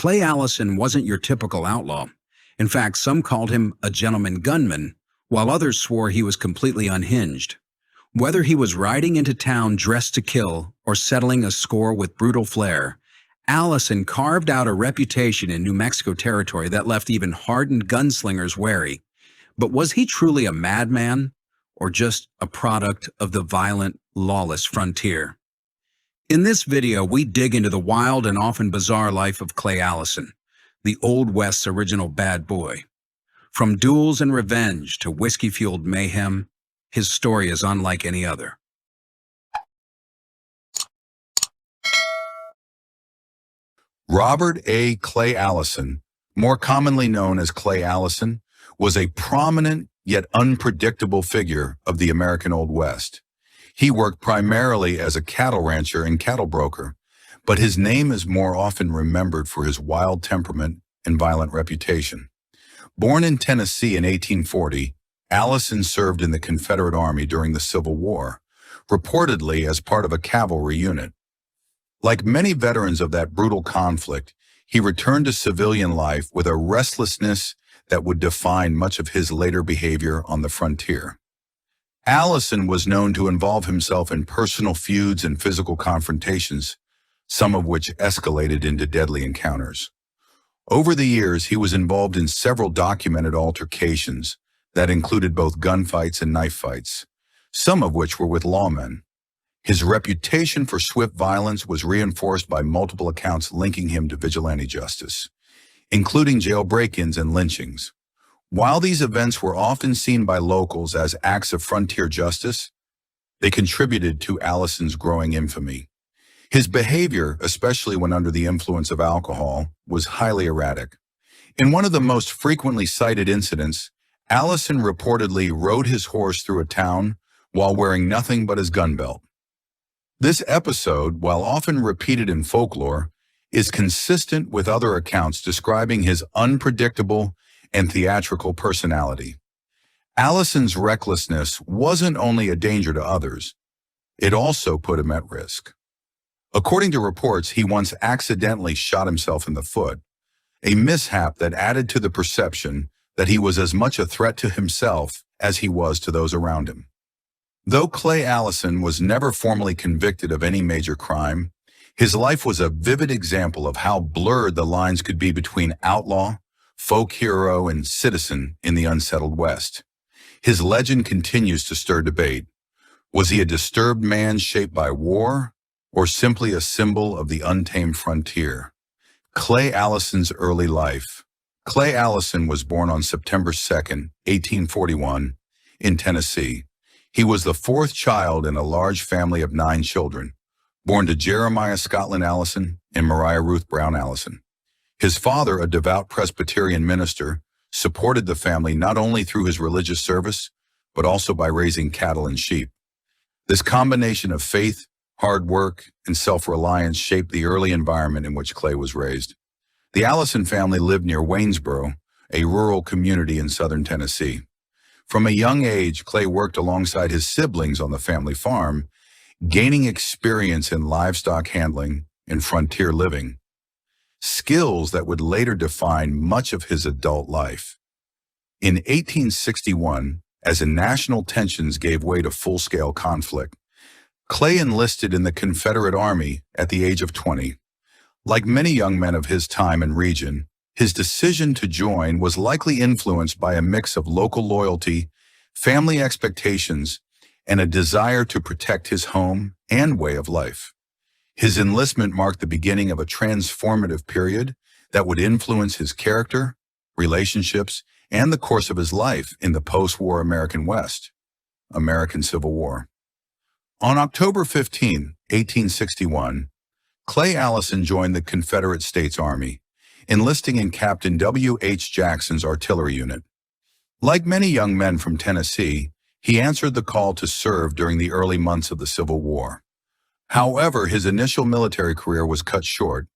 Clay Allison wasn't your typical outlaw. In fact, some called him a gentleman gunman, while others swore he was completely unhinged. Whether he was riding into town dressed to kill or settling a score with brutal flair, Allison carved out a reputation in New Mexico territory that left even hardened gunslingers wary. But was he truly a madman, or just a product of the violent, lawless frontier? In this video, we dig into the wild and often bizarre life of Clay Allison, the Old West's original bad boy. From duels and revenge to whiskey-fueled mayhem, his story is unlike any other. Robert A. Clay Allison, more commonly known as Clay Allison, was a prominent yet unpredictable figure of the American Old West. He worked primarily as a cattle rancher and cattle broker, but his name is more often remembered for his wild temperament and violent reputation. Born in Tennessee in 1840, Allison served in the Confederate Army during the Civil War, reportedly as part of a cavalry unit. Like many veterans of that brutal conflict, he returned to civilian life with a restlessness that would define much of his later behavior on the frontier. Allison was known to involve himself in personal feuds and physical confrontations, some of which escalated into deadly encounters. Over the years, he was involved in several documented altercations that included both gunfights and knife fights, some of which were with lawmen. His reputation for swift violence was reinforced by multiple accounts linking him to vigilante justice, including jail break-ins and lynchings. While these events were often seen by locals as acts of frontier justice, they contributed to Allison's growing infamy. His behavior, especially when under the influence of alcohol, was highly erratic. In one of the most frequently cited incidents, Allison reportedly rode his horse through a town while wearing nothing but his gun belt. This episode, while often repeated in folklore, is consistent with other accounts describing his unpredictable and theatrical personality. Allison's recklessness wasn't only a danger to others, it also put him at risk. According to reports, he once accidentally shot himself in the foot, a mishap that added to the perception that he was as much a threat to himself as he was to those around him. Though Clay Allison was never formally convicted of any major crime, his life was a vivid example of how blurred the lines could be between outlaw, folk hero, and citizen in the unsettled West. His legend continues to stir debate. Was he a disturbed man shaped by war, or simply a symbol of the untamed frontier? Clay Allison's early life. Clay Allison was born on September 2nd, 1841, in Tennessee. He was the fourth child in a large family of 9 children, born to Jeremiah Scotland Allison and Mariah Ruth Brown Allison. His father, a devout Presbyterian minister, supported the family not only through his religious service, but also by raising cattle and sheep. This combination of faith, hard work, and self-reliance shaped the early environment in which Clay was raised. The Allison family lived near Waynesboro, a rural community in southern Tennessee. From a young age, Clay worked alongside his siblings on the family farm, gaining experience in livestock handling and frontier living, skills that would later define much of his adult life. In 1861, as national tensions gave way to full-scale conflict, Clay enlisted in the Confederate Army at the age of 20. Like many young men of his time and region, his decision to join was likely influenced by a mix of local loyalty, family expectations, and a desire to protect his home and way of life. His enlistment marked the beginning of a transformative period that would influence his character, relationships, and the course of his life in the post-war American West, American Civil War. On October 15, 1861, Clay Allison joined the Confederate States Army, enlisting in Captain W. H. Jackson's artillery unit. Like many young men from Tennessee, he answered the call to serve during the early months of the Civil War. However, his initial military career was cut short.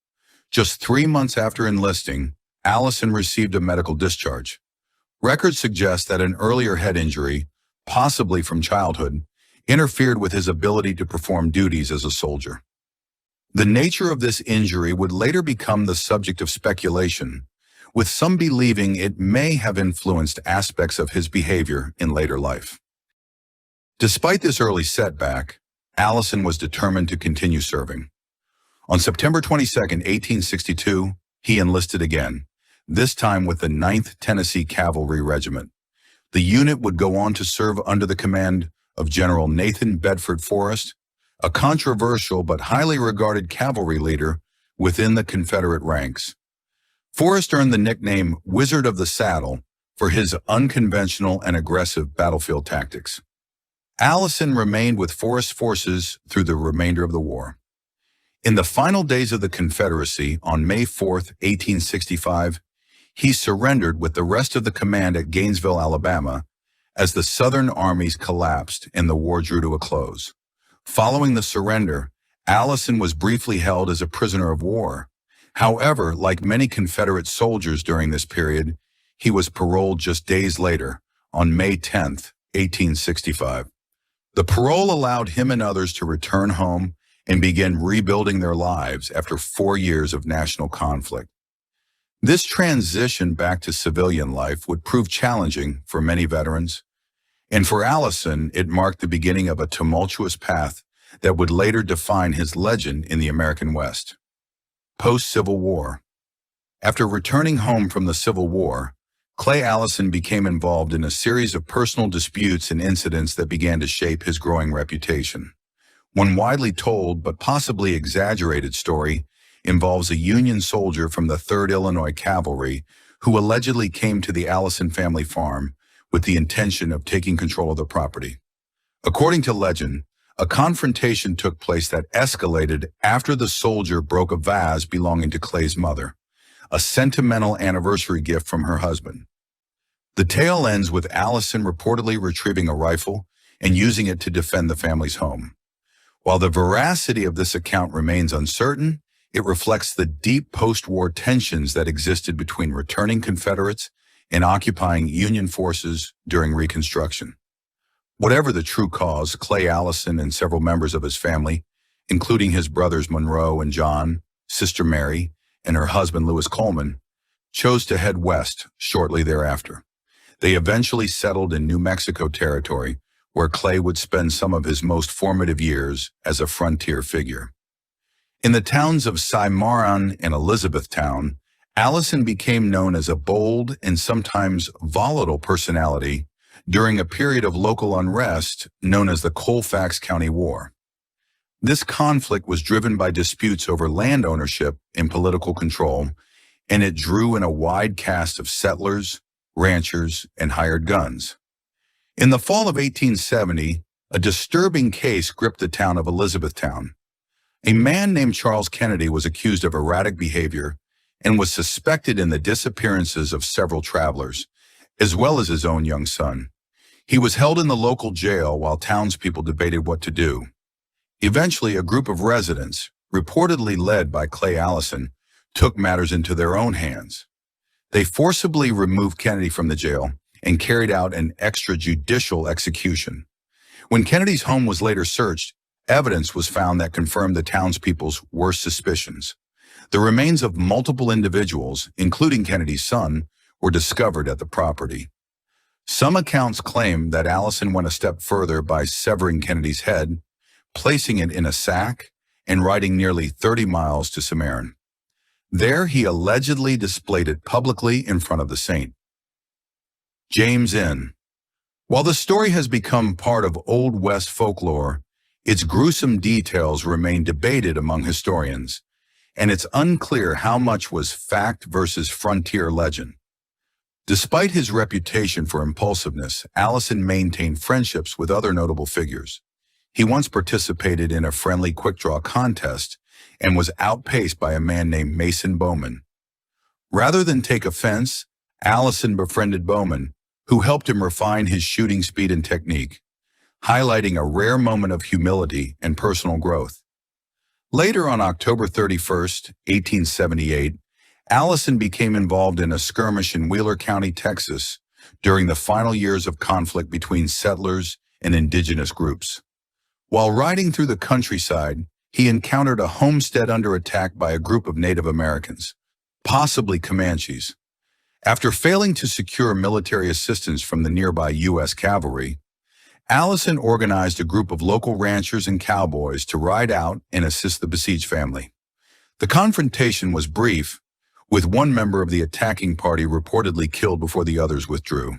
Just 3 months after enlisting, Allison received a medical discharge. Records suggest that an earlier head injury, possibly from childhood, interfered with his ability to perform duties as a soldier. The nature of this injury would later become the subject of speculation, with some believing it may have influenced aspects of his behavior in later life. Despite this early setback, Allison was determined to continue serving. On September 22, 1862, he enlisted again, this time with the 9th Tennessee Cavalry Regiment. The unit would go on to serve under the command of General Nathan Bedford Forrest, a controversial but highly regarded cavalry leader within the Confederate ranks. Forrest earned the nickname Wizard of the Saddle for his unconventional and aggressive battlefield tactics. Allison remained with Forrest's forces through the remainder of the war. In the final days of the Confederacy, on May 4, 1865, he surrendered with the rest of the command at Gainesville, Alabama, as the Southern armies collapsed and the war drew to a close. Following the surrender, Allison was briefly held as a prisoner of war. However, like many Confederate soldiers during this period, he was paroled just days later, on May 10, 1865. The parole allowed him and others to return home and begin rebuilding their lives after 4 years of national conflict. This transition back to civilian life would prove challenging for many veterans, and for Allison, it marked the beginning of a tumultuous path that would later define his legend in the American West. Post-Civil War. After returning home from the Civil War, Clay Allison became involved in a series of personal disputes and incidents that began to shape his growing reputation. One widely told but possibly exaggerated story involves a Union soldier from the 3rd Illinois Cavalry who allegedly came to the Allison family farm with the intention of taking control of the property. According to legend, a confrontation took place that escalated after the soldier broke a vase belonging to Clay's mother, a sentimental anniversary gift from her husband. The tale ends with Allison reportedly retrieving a rifle and using it to defend the family's home. While the veracity of this account remains uncertain, it reflects the deep post-war tensions that existed between returning Confederates and occupying Union forces during Reconstruction. Whatever the true cause, Clay Allison and several members of his family, including his brothers Monroe and John, sister Mary, and her husband Lewis Coleman, chose to head west shortly thereafter. They eventually settled in New Mexico territory, where Clay would spend some of his most formative years as a frontier figure. In the towns of Cimarron and Elizabethtown, Allison became known as a bold and sometimes volatile personality during a period of local unrest known as the Colfax County War. This conflict was driven by disputes over land ownership and political control, and it drew in a wide cast of settlers, ranchers, and hired guns. In the fall of 1870, a disturbing case gripped the town of Elizabethtown. A man named Charles Kennedy was accused of erratic behavior and was suspected in the disappearances of several travelers, as well as his own young son. He was held in the local jail while townspeople debated what to do. Eventually, a group of residents, reportedly led by Clay Allison, took matters into their own hands. They forcibly removed Kennedy from the jail and carried out an extrajudicial execution. When Kennedy's home was later searched, evidence was found that confirmed the townspeople's worst suspicions. The remains of multiple individuals, including Kennedy's son, were discovered at the property. Some accounts claim that Allison went a step further by severing Kennedy's head, placing it in a sack, and riding nearly 30 miles to Cimarron. There he allegedly displayed it publicly in front of the saint. James Inn. While the story has become part of Old West folklore, its gruesome details remain debated among historians, and it's unclear how much was fact versus frontier legend. Despite his reputation for impulsiveness, Allison maintained friendships with other notable figures. He once participated in a friendly quick-draw contest and was outpaced by a man named Mason Bowman. Rather than take offense, Allison befriended Bowman, who helped him refine his shooting speed and technique, highlighting a rare moment of humility and personal growth. Later on October 31st, 1878, Allison became involved in a skirmish in Wheeler County, Texas, during the final years of conflict between settlers and indigenous groups. While riding through the countryside, he encountered a homestead under attack by a group of Native Americans, possibly Comanches. After failing to secure military assistance from the nearby U.S. cavalry, Allison organized a group of local ranchers and cowboys to ride out and assist the besieged family. The confrontation was brief, with one member of the attacking party reportedly killed before the others withdrew.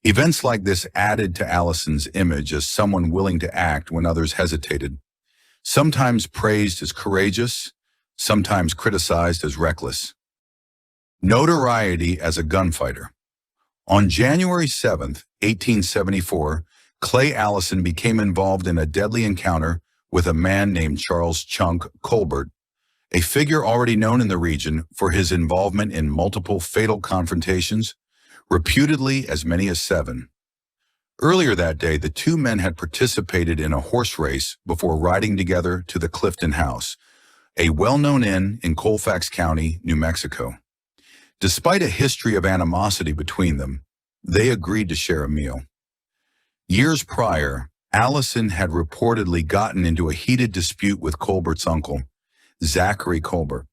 Events like this added to Allison's image as someone willing to act when others hesitated, sometimes praised as courageous, sometimes criticized as reckless. Notoriety as a gunfighter. On January 7, 1874, Clay Allison became involved in a deadly encounter with a man named Charles "Chunk" Colbert, a figure already known in the region for his involvement in multiple fatal confrontations, reputedly as many as 7. Earlier that day, the two men had participated in a horse race before riding together to the Clifton House, a well-known inn in Colfax County, New Mexico. Despite a history of animosity between them, they agreed to share a meal. Years prior, Allison had reportedly gotten into a heated dispute with Colbert's uncle, Zachary Colbert,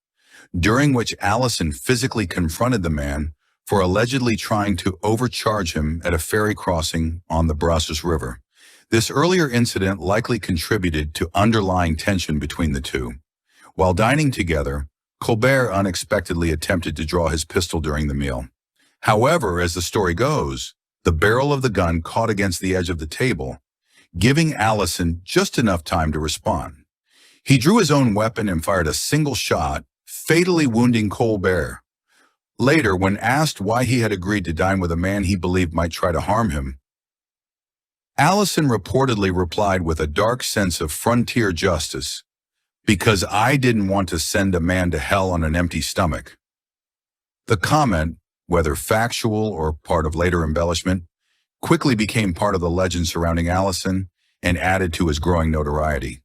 during which Allison physically confronted the man for allegedly trying to overcharge him at a ferry crossing on the Brazos River. This earlier incident likely contributed to underlying tension between the two. While dining together, Colbert unexpectedly attempted to draw his pistol during the meal. However, as the story goes, the barrel of the gun caught against the edge of the table, giving Allison just enough time to respond. He drew his own weapon and fired a single shot, fatally wounding Colbert. Later, when asked why he had agreed to dine with a man he believed might try to harm him, Allison reportedly replied with a dark sense of frontier justice, "Because I didn't want to send a man to hell on an empty stomach." The comment, whether factual or part of later embellishment, quickly became part of the legend surrounding Allison and added to his growing notoriety.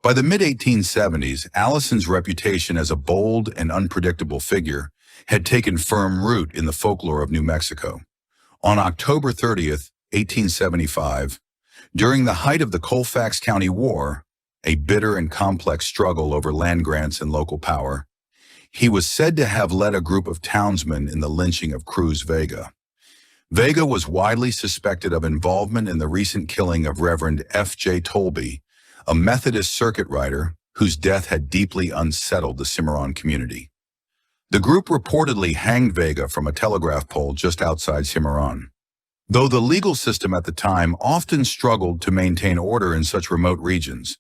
By the mid-1870s, Allison's reputation as a bold and unpredictable figure had taken firm root in the folklore of New Mexico. On October 30th, 1875, during the height of the Colfax County War, a bitter and complex struggle over land grants and local power, he was said to have led a group of townsmen in the lynching of Cruz Vega. Vega was widely suspected of involvement in the recent killing of Reverend F.J. Tolby, a Methodist circuit rider whose death had deeply unsettled the Cimarron community. The group reportedly hanged Vega from a telegraph pole just outside Cimarron. Though the legal system at the time often struggled to maintain order in such remote regions,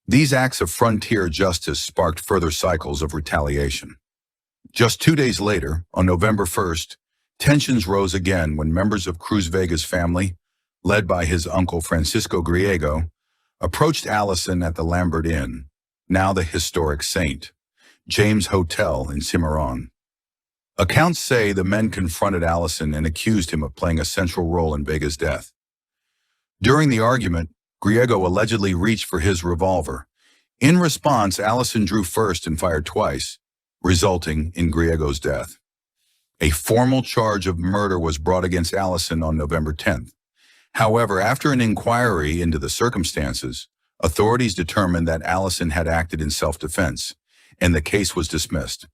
these acts of frontier justice sparked further cycles of retaliation. Just 2 days later, on November 1st, tensions rose again when members of Cruz Vega's family, led by his uncle Francisco Griego, approached Allison at the Lambert Inn, now the historic St. James Hotel in Cimarron. Accounts say the men confronted Allison and accused him of playing a central role in Vega's death. During the argument, Griego allegedly reached for his revolver. In response, Allison drew first and fired twice, resulting in Griego's death. A formal charge of murder was brought against Allison on November 10th. However, after an inquiry into the circumstances, authorities determined that Allison had acted in self-defense, and the case was dismissed.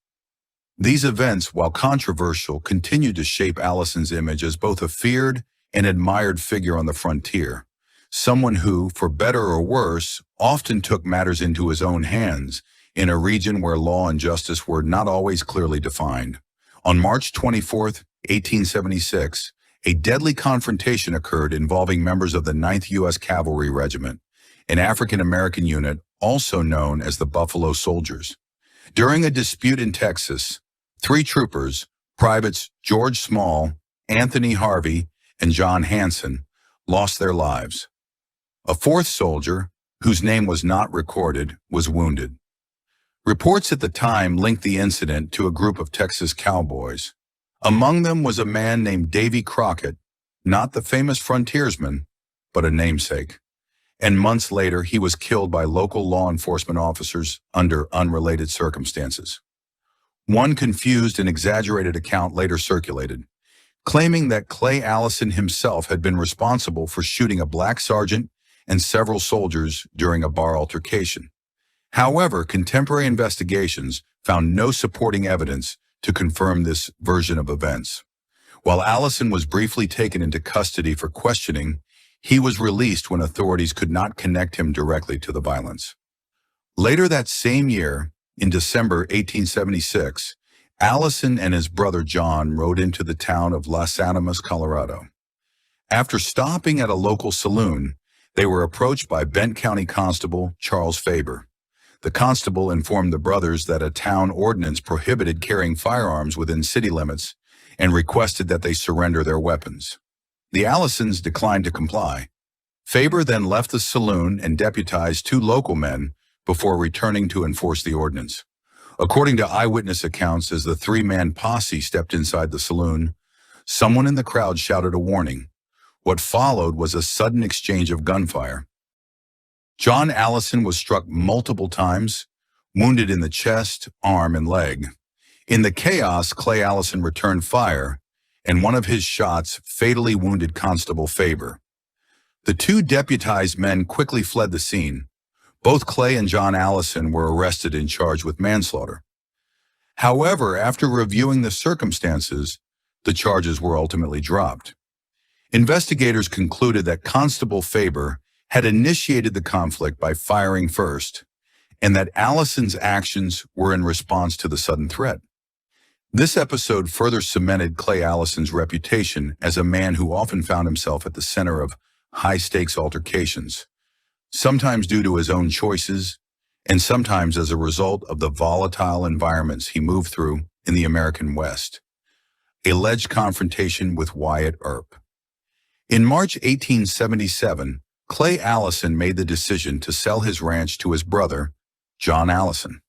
These events, while controversial, continued to shape Allison's image as both a feared and admired figure on the frontier, someone who, for better or worse, often took matters into his own hands in a region where law and justice were not always clearly defined. On March 24, 1876, a deadly confrontation occurred involving members of the 9th U.S. Cavalry Regiment, an African-American unit also known as the Buffalo Soldiers. During a dispute in Texas, 3 troopers, Privates George Small, Anthony Harvey, and John Hanson, lost their lives. A 4th soldier, whose name was not recorded, was wounded. Reports at the time linked the incident to a group of Texas cowboys. Among them was a man named Davy Crockett, not the famous frontiersman, but a namesake. And months later, he was killed by local law enforcement officers under unrelated circumstances. One confused and exaggerated account later circulated, claiming that Clay Allison himself had been responsible for shooting a black sergeant and several soldiers during a bar altercation. However, contemporary investigations found no supporting evidence to confirm this version of events. While Allison was briefly taken into custody for questioning, he was released when authorities could not connect him directly to the violence. Later that same year, in December 1876, Allison and his brother John rode into the town of Las Animas, Colorado. After stopping at a local saloon, they were approached by Bent County Constable Charles Faber. The constable informed the brothers that a town ordinance prohibited carrying firearms within city limits and requested that they surrender their weapons. The Allisons declined to comply. Faber then left the saloon and deputized 2 local men before returning to enforce the ordinance. According to eyewitness accounts, as the 3-man posse stepped inside the saloon, someone in the crowd shouted a warning. What followed was a sudden exchange of gunfire. John Allison was struck multiple times, wounded in the chest, arm, and leg. In the chaos, Clay Allison returned fire, and one of his shots fatally wounded Constable Faber. The 2 deputized men quickly fled the scene. Both Clay and John Allison were arrested and charged with manslaughter. However, after reviewing the circumstances, the charges were ultimately dropped. Investigators concluded that Constable Faber had initiated the conflict by firing first, and that Allison's actions were in response to the sudden threat. This episode further cemented Clay Allison's reputation as a man who often found himself at the center of high-stakes altercations, sometimes due to his own choices, and sometimes as a result of the volatile environments he moved through in the American West. Alleged confrontation with Wyatt Earp. In March 1877, Clay Allison made the decision to sell his ranch to his brother, John Allison.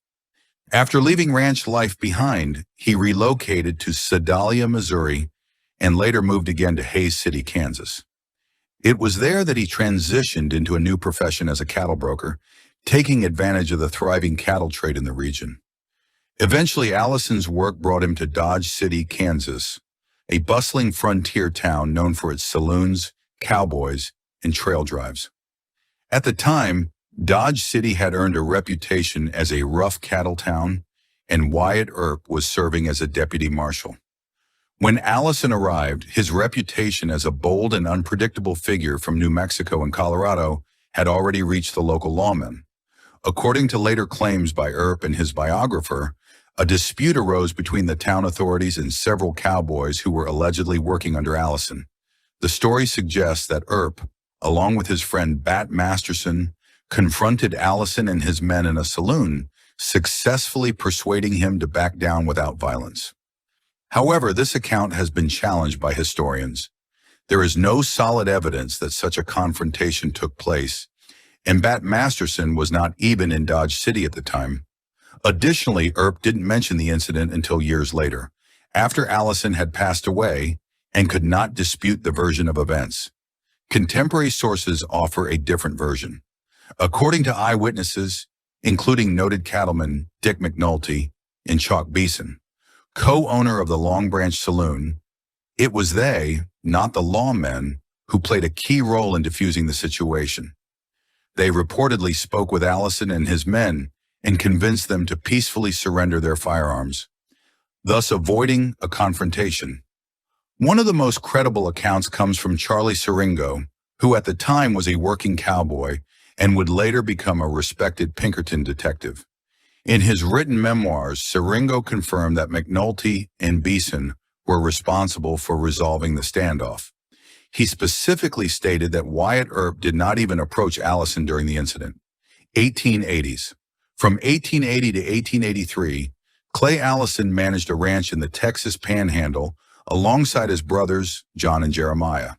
After leaving ranch life behind, he relocated to Sedalia, Missouri, and later moved again to Hays City, Kansas. It was there that he transitioned into a new profession as a cattle broker, taking advantage of the thriving cattle trade in the region. Eventually, Allison's work brought him to Dodge City, Kansas, a bustling frontier town known for its saloons, cowboys, and trail drives. At the time, Dodge City had earned a reputation as a rough cattle town, and Wyatt Earp was serving as a deputy marshal. When Allison arrived, his reputation as a bold and unpredictable figure from New Mexico and Colorado had already reached the local lawmen. According to later claims by Earp and his biographer, a dispute arose between the town authorities and several cowboys who were allegedly working under Allison. The story suggests that Earp, along with his friend Bat Masterson, confronted Allison and his men in a saloon, successfully persuading him to back down without violence. However, this account has been challenged by historians. There is no solid evidence that such a confrontation took place, and Bat Masterson was not even in Dodge City at the time. Additionally, Earp didn't mention the incident until years later, after Allison had passed away and could not dispute the version of events. Contemporary sources offer a different version. According to eyewitnesses, including noted cattleman Dick McNulty and Chalk Beeson, co-owner of the Long Branch Saloon, it was they, not the lawmen, who played a key role in diffusing the situation. They reportedly spoke with Allison and his men and convinced them to peacefully surrender their firearms, thus avoiding a confrontation. One of the most credible accounts comes from Charlie Siringo, who at the time was a working cowboy and would later become a respected Pinkerton detective. In his written memoirs, Siringo confirmed that McNulty and Beeson were responsible for resolving the standoff. He specifically stated that Wyatt Earp did not even approach Allison during the incident. 1880s. From 1880 to 1883, Clay Allison managed a ranch in the Texas Panhandle alongside his brothers, John and Jeremiah.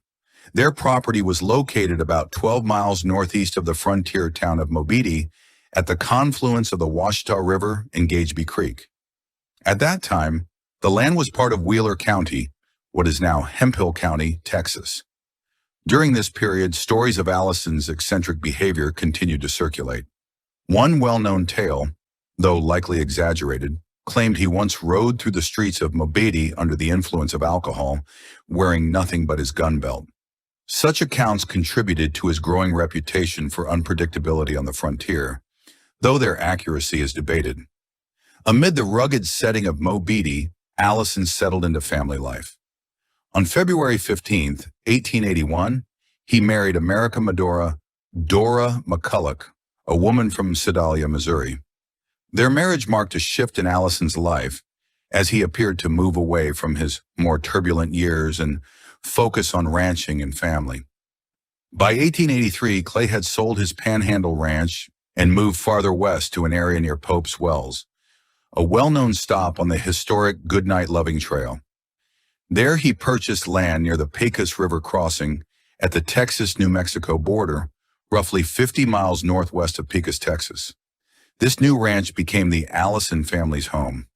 Their property was located about 12 miles northeast of the frontier town of Mobeetie at the confluence of the Washita River and Gageby Creek. At that time, the land was part of Wheeler County, what is now Hemphill County, Texas. During this period, stories of Allison's eccentric behavior continued to circulate. One well-known tale, though likely exaggerated, claimed he once rode through the streets of Mobeetie under the influence of alcohol, wearing nothing but his gun belt. Such accounts contributed to his growing reputation for unpredictability on the frontier. though their accuracy is debated. Amid the rugged setting of Moby Dick, Allison settled into family life. On February 15, 1881, he married America Medora Dora McCulloch, a woman from Sedalia, Missouri. Their marriage marked a shift in Allison's life as he appeared to move away from his more turbulent years and focus on ranching and family. By 1883, Clay had sold his Panhandle ranch and moved farther west to an area near Pope's Wells, a well-known stop on the historic Goodnight Loving Trail. There he purchased land near the Pecos River crossing at the Texas-New Mexico border, roughly 50 miles northwest of Pecos, Texas. This new ranch became the Allison family's home.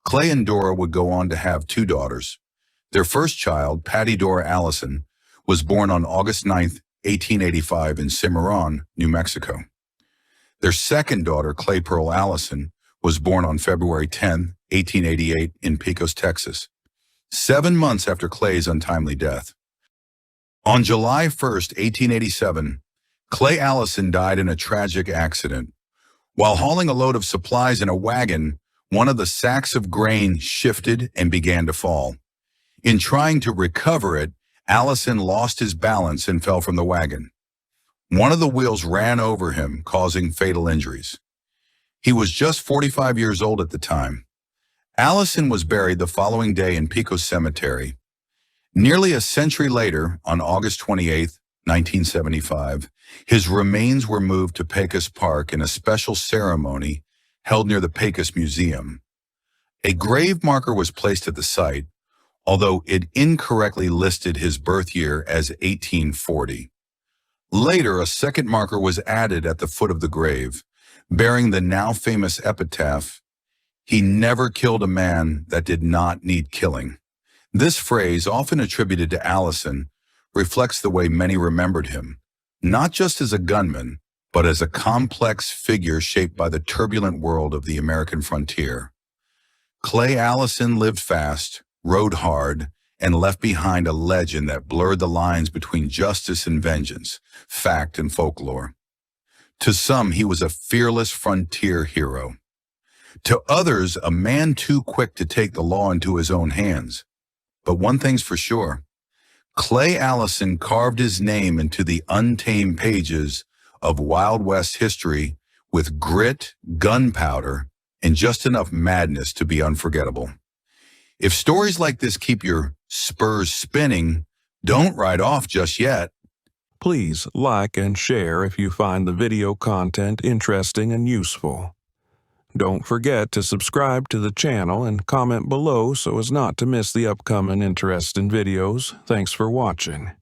Clay and Dora would go on to have 2 daughters. Their first child, Patty Dora Allison, was born on August 9, 1885 in Cimarron, New Mexico. Their second daughter, Clay Pearl Allison, was born on February 10, 1888 in Pecos, Texas, 7 months after Clay's untimely death. On July 1, 1887, Clay Allison died in a tragic accident. While hauling a load of supplies in a wagon, one of the sacks of grain shifted and began to fall. In trying to recover it, Allison lost his balance and fell from the wagon. One of the wheels ran over him, causing fatal injuries. He was just 45 years old at the time. Allison was buried the following day in Pecos Cemetery. Nearly a century later, on August 28, 1975, his remains were moved to Pecos Park in a special ceremony held near the Pecos Museum. A grave marker was placed at the site, although it incorrectly listed his birth year as 1840. Later, a second marker was added at the foot of the grave, bearing the now famous epitaph, "He never killed a man that did not need killing." This phrase, often attributed to Allison, reflects the way many remembered him, not just as a gunman, but as a complex figure shaped by the turbulent world of the American frontier. Clay Allison lived fast, rode hard, and left behind a legend that blurred the lines between justice and vengeance, fact and folklore. To some, he was a fearless frontier hero. To others, a man too quick to take the law into his own hands. But one thing's for sure, Clay Allison carved his name into the untamed pages of Wild West history with grit, gunpowder, and just enough madness to be unforgettable. If stories like this keep your spurs spinning, don't ride off just yet. Please like and share if you find the video content interesting and useful. Don't forget to subscribe to the channel and comment below so as not to miss the upcoming interesting videos. Thanks for watching.